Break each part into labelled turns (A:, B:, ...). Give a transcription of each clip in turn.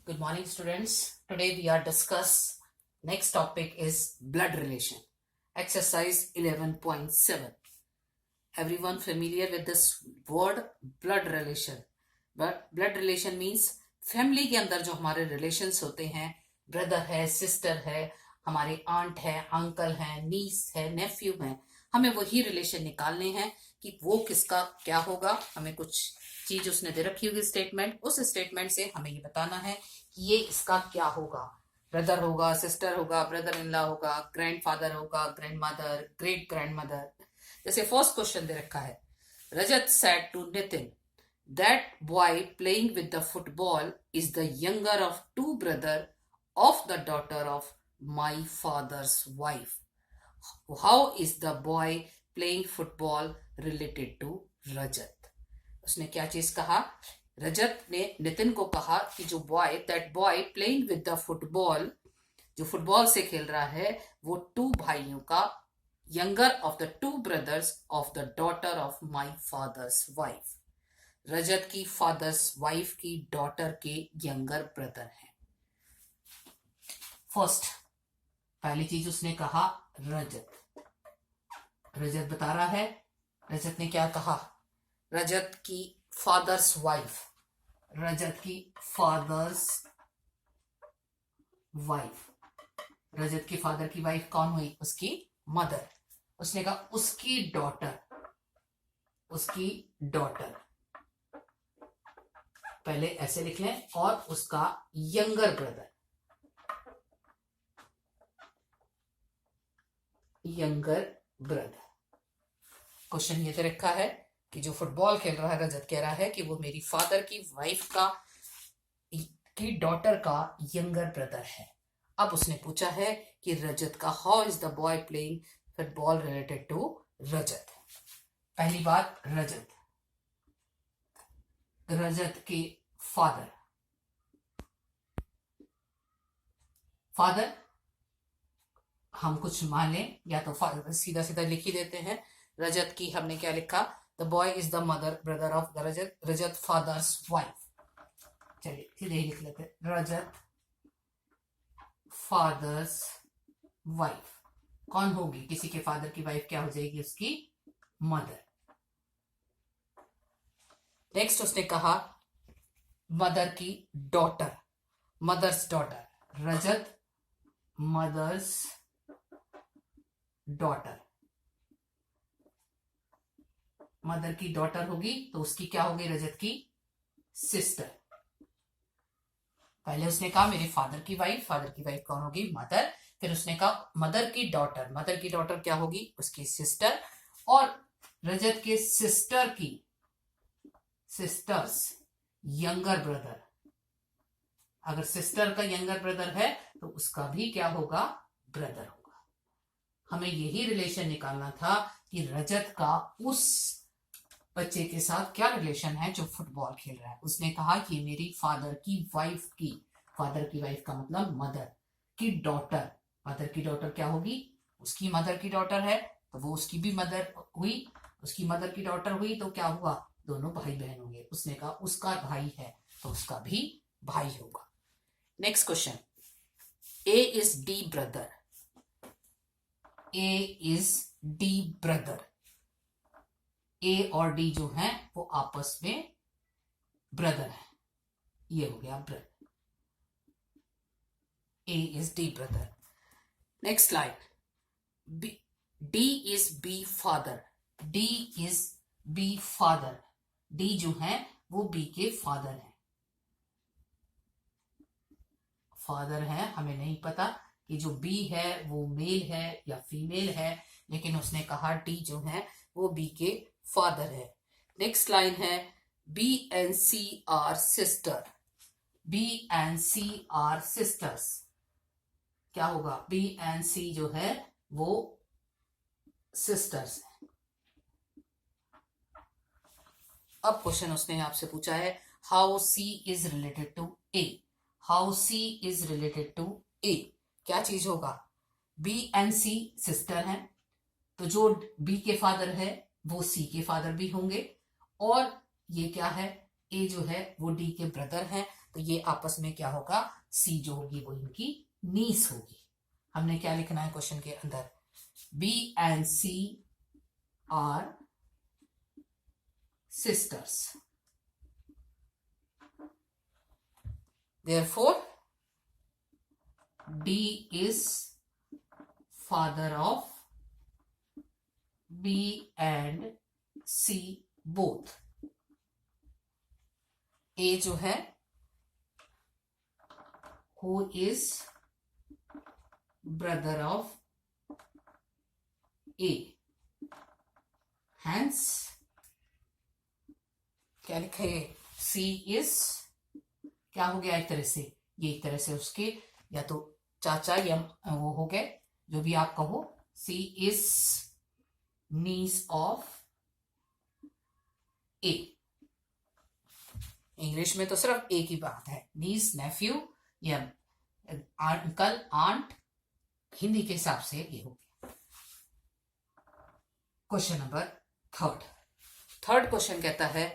A: Good morning, students. Today we are discuss next topic is blood relation. Exercise 11.7. Everyone familiar with this word blood relation? But blood relation means family के अंदर जो हमारे relations होते हैं, brother है, sister है, हमारे aunt है, अंकल है, नीस है, नेफ्यू है, हमें वही रिलेशन निकालने हैं कि वो किसका क्या होगा। हमें कुछ चीज उसने दे रखी होगी स्टेटमेंट, उस स्टेटमेंट से हमें ये बताना है कि ये इसका क्या होगा। ब्रदर होगा, सिस्टर होगा, ब्रदर इन लॉ होगा, ग्रैंडफादर होगा, grand mother, great grand mother. जैसे फर्स्ट क्वेश्चन दे रखा है, Rajat said to Nitin that boy playing with the football is the younger of two brother of the daughter of my father's wife. How is the boy playing football related to Rajat? उसने क्या चीज कहा? रजत ने नितिन को कहा कि जो boy, that boy playing with the football, जो फुटबॉल से खेल रहा है, वो टू भाइयों का, younger of the two brothers of the daughter of my father's wife. Rajat की फादर्स वाइफ की डॉटर के यंगर ब्रदर हैं। फर्स्ट पहली चीज उसने कहा रजत बता रहा है। रजत ने क्या कहा? रजत की फादर्स वाइफ, रजत की फादर्स वाइफ, रजत के फादर की वाइफ कौन हुई? उसकी मदर। उसने कहा उसकी डॉटर, उसकी डॉटर, पहले ऐसे लिख लें, और उसका younger brother, younger brother. Question ये तो रखा है कि जो फुटबॉल खेल रहा है, रजत कह रहा है कि वो मेरी फादर की वाइफ का, की डॉटर का यंगर ब्रदर है। अब उसने पूछा है कि रजत का, how is the boy playing football related to Rajat. पहली बात, रजत के फादर, हम कुछ मान लें, या तो सीधा सीधा लिख ही देते हैं। रजत की हमने क्या लिखा? The boy is the mother brother of the Rajat father's wife. चलिए सीधे ही लिख लेते हैं, रजत फादर्स वाइफ। कौन होगी? किसी के फादर की वाइफ क्या हो जाएगी? उसकी मदर। नेक्स्ट उसने कहा मदर की डॉटर, मदर्स डॉटर, रजत मदर्स डॉटर। मदर की डॉटर होगी तो उसकी क्या होगी? रजत की सिस्टर। पहले उसने कहा मेरे फादर की वाइफ, फादर की वाइफ कौन होगी? मदर। फिर उसने कहा मदर की डॉटर, मदर की डॉटर क्या होगी? उसकी सिस्टर। और रजत के सिस्टर की, सिस्टर्स यंगर ब्रदर। अगर सिस्टर का यंगर ब्रदर है तो उसका भी क्या होगा? ब्रदर होगा। हमें यही रिलेशन निकालना था कि रजत का उस बच्चे के साथ क्या रिलेशन है जो फुटबॉल खेल रहा है। उसने कहा कि मेरी फादर की वाइफ की, फादर की वाइफ का मतलब मदर की डॉटर, मदर की डॉटर क्या होगी? उसकी मदर की डॉटर है तो वो उसकी भी मदर हुई, उसकी मदर की डॉटर हुई तो क्या हुआ? दोनों भाई बहन होंगे। उसने कहा उसका भाई है तो उसका भी भाई होगा। Next question, A is D brother, A is D brother. A और डी जो हैं वो आपस में ब्रदर है। ये हो गया brother, A is D brother. Next line, D is B father, D is B father. D जो है वो बी के फादर है। फादर है, हमें नहीं पता कि जो बी है वो मेल है या फीमेल है, लेकिन उसने कहा डी जो है वो बी के फादर है। नेक्स्ट लाइन है, B and C are sister, B and C are sisters. क्या होगा? बी एंड सी जो है वो सिस्टर्स है। अब क्वेश्चन उसने आपसे पूछा है, how C is related to A, how C is related to A. क्या चीज होगा? बी एंड सी सिस्टर है तो जो बी के फादर है वो सी के फादर भी होंगे, और ये क्या है? ए जो है वो डी के ब्रदर है तो ये आपस में क्या होगा, सी जो होगी वो इनकी नीस होगी। हमने क्या लिखना है क्वेश्चन के अंदर, B and C are sisters. Therefore, D is father of B and C both. A जो है, who is brother of A. Hence, क्या लिखे, C is क्या हो गया, एक तरह से ये एक तरह से उसके या तो चाचा या वो हो गए, जो भी आप कहो। C is niece of A। English में तो सिर्फ ए की बात है, नीस नेफ्यू या अंकल आंट, हिंदी के हिसाब से ये हो गया। क्वेश्चन नंबर थर्ड क्वेश्चन कहता है,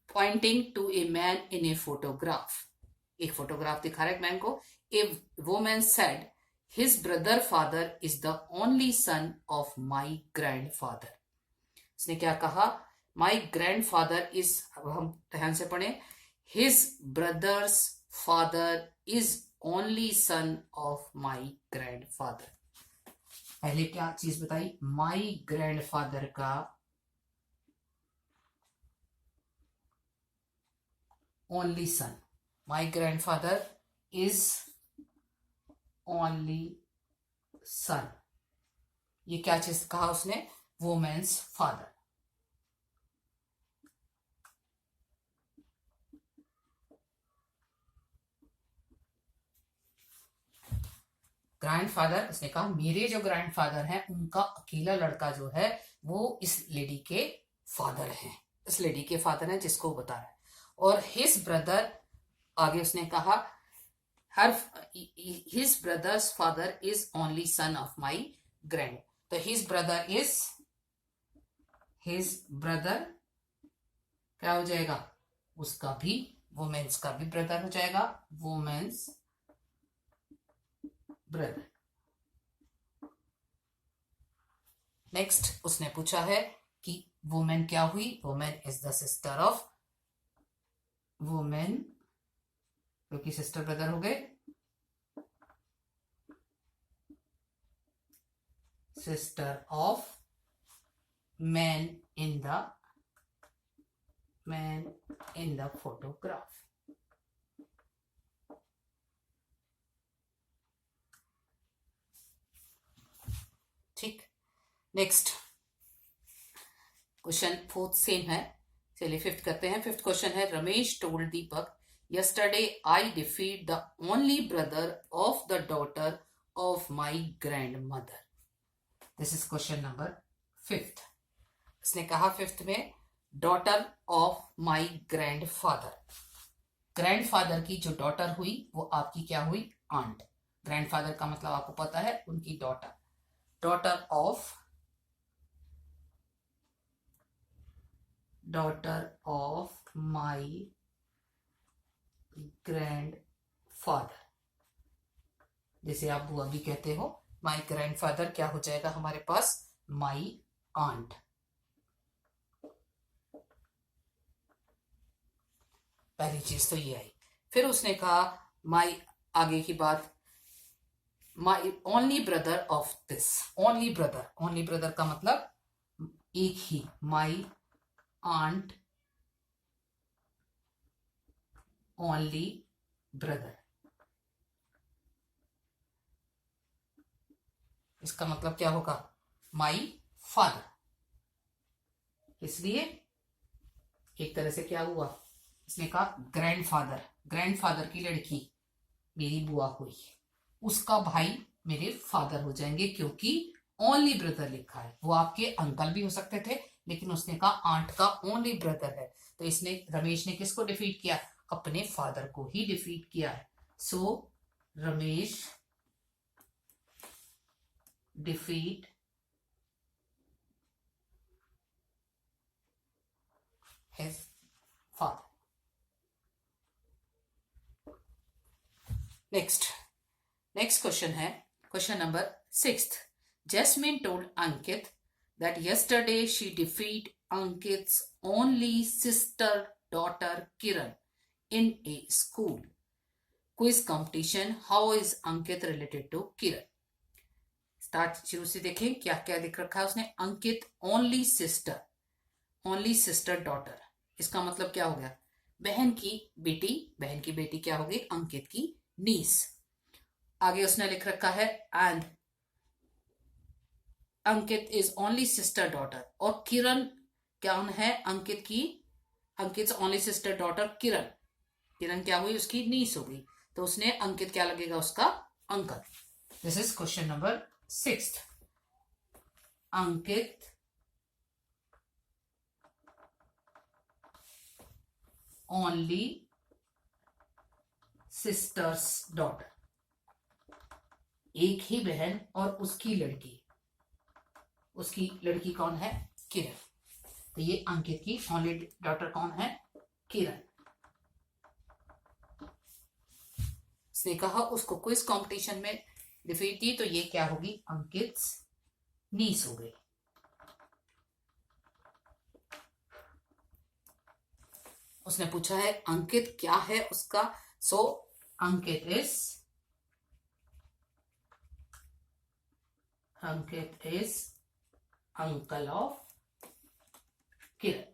A: pointing to a man in a photograph, एक फोटोग्राफ दिखा रहा है मैन को। A woman said his brother father is the only son of my grandfather. इसने क्या कहा, माई ग्रैंड फादर इज, अब हम ध्यान से पढ़े, his brother's father is only son of my grand father. पहले क्या चीज बताई, माई ग्रैंड फादर का only son, my grand father is only सन, ये क्या चीज कहा उसने, वुमेन्स फादर। ग्रैंडफादर, उसने कहा मेरे जो ग्रैंडफादर हैं उनका अकेला लड़का जो है वो इस लेडी के फादर हैं, इस लेडी के फादर हैं जिसको बता रहा है। और हिज ब्रदर, आगे उसने कहा her his brother's father is only son of my grand, तो his brother is, his brother क्या हो जाएगा, उसका भी, वुमेन्स का भी ब्रदर हो जाएगा, वुमेन्स ब्रदर। नेक्स्ट उसने पूछा है कि वुमेन क्या हुई, women is the sister of, women क्योंकि सिस्टर ब्रदर हो गए, sister of man in the photograph. ठीक, नेक्स्ट क्वेश्चन फोर्थ सेम है, चलिए फिफ्थ करते हैं। फिफ्थ क्वेश्चन है, Ramesh told Deepak yesterday I defeat the only brother of the daughter of my grandmother. This is question number fifth. इसने कहा fifth में, daughter of my grandfather, grandfather की जो डॉटर हुई वो आपकी क्या हुई, आंट। ग्रैंडफादर का मतलब आपको पता है, उनकी daughter, daughter of my grandfather, जैसे आप बुआ भी कहते हो, माई ग्रैंडफादर क्या हो जाएगा हमारे पास, माई आंट। पहली चीज तो ये आई। फिर उसने कहा माई, आगे की बात, my only brother of this, only brother का मतलब एक ही, माई आंट ओनली ब्रदर, इसका मतलब क्या होगा, माई फादर। इसलिए एक तरह से क्या हुआ, इसने कहा ग्रैंडफादर की लड़की मेरी बुआ हुई, उसका भाई मेरे फादर हो जाएंगे, क्योंकि ओनली ब्रदर लिखा है, वो आपके अंकल भी हो सकते थे, लेकिन उसने कहा आंट का ओनली ब्रदर है, तो इसने, रमेश ने किसको डिफीट किया, अपने फादर को ही डिफीट किया है। So Ramesh defeat his father. Next question है question number 6. Jasmine told Ankit that yesterday she defeated Ankit's only sister daughter Kiran in a school quiz competition. How is Ankit related to Kiran? Start शुरू से देखें क्या क्या लिख रखा है उसने. अंकित ओनली सिस्टर डॉटर, इसका मतलब क्या हो गया? बहन की बेटी क्या होगी? अंकित की नीस. आगे उसने लिख रखा है and Ankit is only sister daughter. और किरण क्या है? अंकित ओनली सिस्टर डॉटर किरण क्या हुई? उसकी नीस हो गई. तो उसने अंकित क्या लगेगा? उसका uncle. This is question number 6. Ankit only sisters daughter, एक ही बहन और उसकी लड़की कौन है? किरण. तो ये अंकित की ओनली डॉटर कौन है? किरण. उसने कहा उसको क्विज कंपटीशन में डिफीट थी, तो ये क्या होगी? अंकित नीस हो गई. उसने पूछा है अंकित क्या है उसका. So Ankit is uncle of Kiran.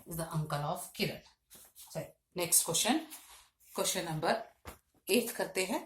A: Is the uncle of Kiran. Next question number 8 करते हैं.